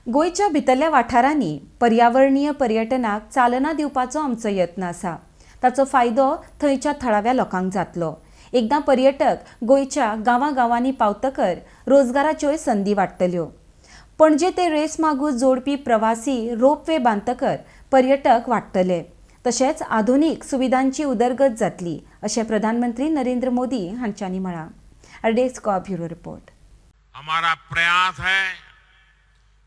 गोयच्या भितरल्या वाठारांनी पर्यावरणीय पर्यटनाक चालना दिवपाचो आमचो यत्न आसा। ताचो फायदो थंयच्या थळाव्या लोकांक जातलो। एकदां पर्यटक गोयच्या गांवांगांवांनी पावतकर रोजगाराच्योय संदी वाडटल्यो। पणजे ते रेसमागूज जोडपी प्रवासी रोपवे बांदतकर पर्यटक वाडटले। तशेंच आधुनीक सुविधांची उदरगत जातली अशें प्रधानमंत्री नरेंद्र मोदी हांच्यांनी म्हळां। अर्डेक्स को ब्यूरो रिपोर्ट। हमारा प्रयास है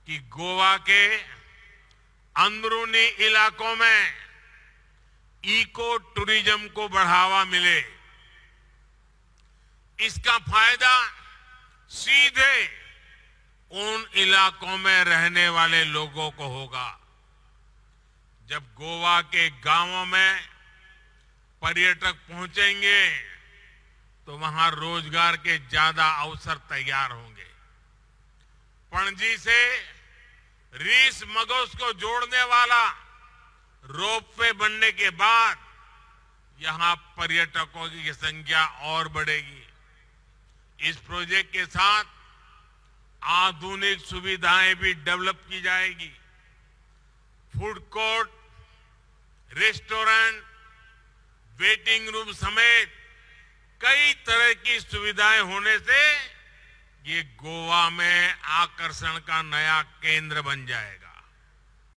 कि गोवा के अंदरूनी इलाकों में इको टूरिज्म को बढ़ावा मिले। इसका फायदा सीधे उन इलाकों में रहने वाले लोगों को होगा। जब गोवा के गांवों में पर्यटक पहुंचेंगे तो वहां रोजगार के ज्यादा अवसर तैयार होंगे। पणजी से रीस मगोस को जोड़ने वाला रोपवे बनने के बाद यहां पर्यटकों की संख्या और बढ़ेगी। इस प्रोजेक्ट के साथ आधुनिक सुविधाएं भी डेवलप की जाएगी। Food court, restaurant, waiting room समेत कई तरह की सुविधाएं होने से ये गोवा में आकर्षण का नया केंद्र बन जाएगा।